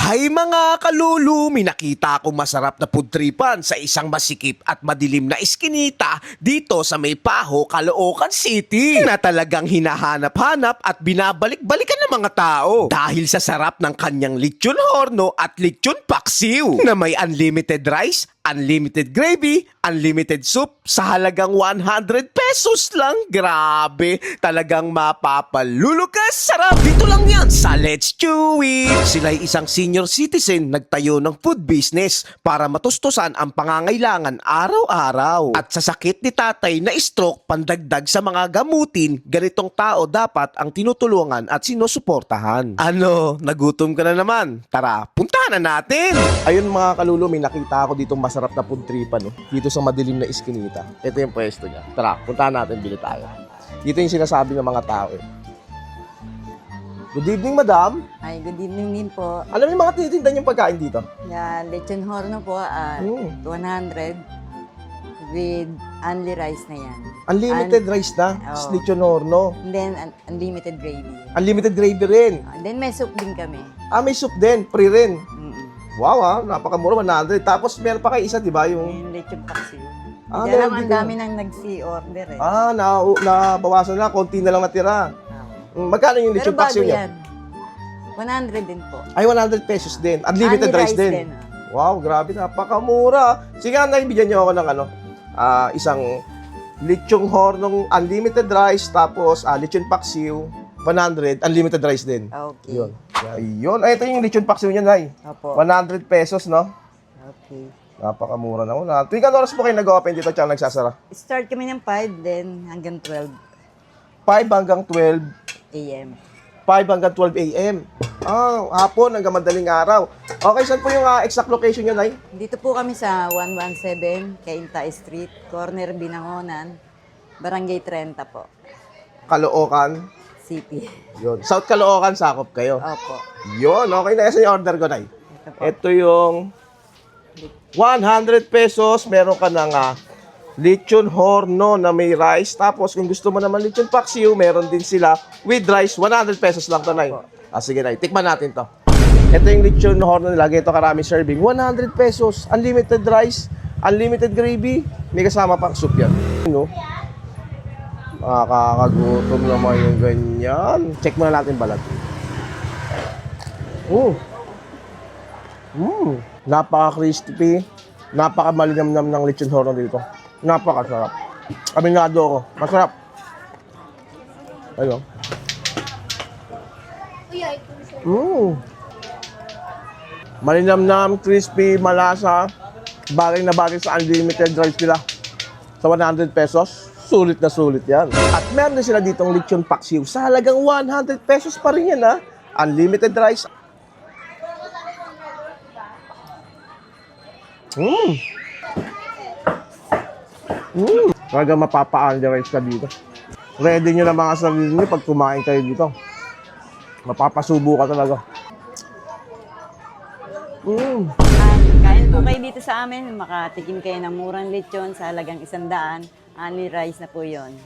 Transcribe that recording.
Hay mga kalulu, may nakita akong masarap na pudtripan sa isang masikip at madilim na iskinita dito sa May Paho, Caloocan City na talagang hinahanap-hanap at binabalik-balikan ng mga tao dahil sa sarap ng kanyang lechon horno at lechon paksiw na may unlimited rice, unlimited gravy, unlimited soup sa halagang 100 pesos lang. Grabe, talagang mapapalulukas. Sarap! Dito lang yan sa Let's Chew It. Sila'y isang senior citizen nagtayo ng food business para matustusan ang pangangailangan araw-araw. At sa sakit ni tatay na stroke pandagdag sa mga gamutin, ganitong tao dapat ang tinutulungan at sinusuportahan. Ano, nagutom ka na naman? Tara, puntahan na natin! Ayun mga kalulu, may nakita ako dito masarap na pudtripan, no? Dito sa madilim na iskinita. Ito yung pwesto niya. Tara, puntahan natin, bili tayo. Dito yung sinasabi ng mga tao eh. Good evening, madam. Ay, good evening din po. Alam niyo mga tinitinda niyong pagkain dito? Lechon horno po, 100 with only rice na yan. Unlimited rice na, Oh. lechon horno. And then, unlimited gravy. Unlimited gravy rin. And then, may soup din kami. May soup din, free rin. Mm-mm. Wow, napakamura, 100. Tapos meron pa kayo isa, di ba? Yung lechon paksiw. Meron Kaya lang, ang din dami nang nagsi-order eh. Nabawasan na, konti na lang natira. Magkano yung Pero lechon bago paksiw niya? yan. 100 din po. Ay, 100 pesos din. Unlimited Only rice din. Wow, grabe, napakamura. Sige, naibigyan niyo ako ng isang lechong hornong unlimited rice, tapos lechon paksiw, 100, unlimited rice din. Okay. Yun. Ayun. Ay, ito yung lechon paksiw niya, Nay. Opo. 100 pesos, no? Okay. Napakamura na. Tuwing oras po kayo nag-open dito, tsaka nagsasara? Start kami ng 5, then hanggang 12 5 hanggang 12 a.m. 5 hanggang 12 a.m. Hapon hanggang madaling araw. Okay, saan po yung exact location nyo, Nay? Dito po kami sa 117 Cainta Street, corner Binangonan, Barangay 30 po, Caloocan. City. Yun. South Caloocan, sakop kayo. Opo. Yun, okay na. Ito yung order ko, Nay. Ito po. Ito yung 100 pesos. Meron ka ng lechon horno na may rice. Tapos, kung gusto mo naman lechon paksiw, meron din sila with rice. 100 pesos lang to, Nay. Sige, Nay. Tikman natin to. Ito yung lechon horno nila. Ito karami serving. 100 pesos. Unlimited rice. Unlimited gravy. May kasama pang soup yan. No? Nakakagutom naman yung ganyan. Check muna natin balat. Napaka-crispy. Napaka-malinamnam ng lechon horno dito. Napakasarap. Aminado ako. Masarap. Ayun. Malinamnam, crispy, malasa. Bagay na bagay sa unlimited rice nila. Sa 100 pesos, sulit na sulit yan. At meron din sila ditong lechon paksiw. Sa halagang 100 pesos pa rin yan, ha? Unlimited rice. Talaga mapapa-underrize ka dito. Ready nyo na mga sarili nyo pag kumain kayo dito. Mapapasubo ka talaga. Kain po kayo dito sa amin, makatikim kayo ng murang lechon sa halagang 100. Only rice na po yon.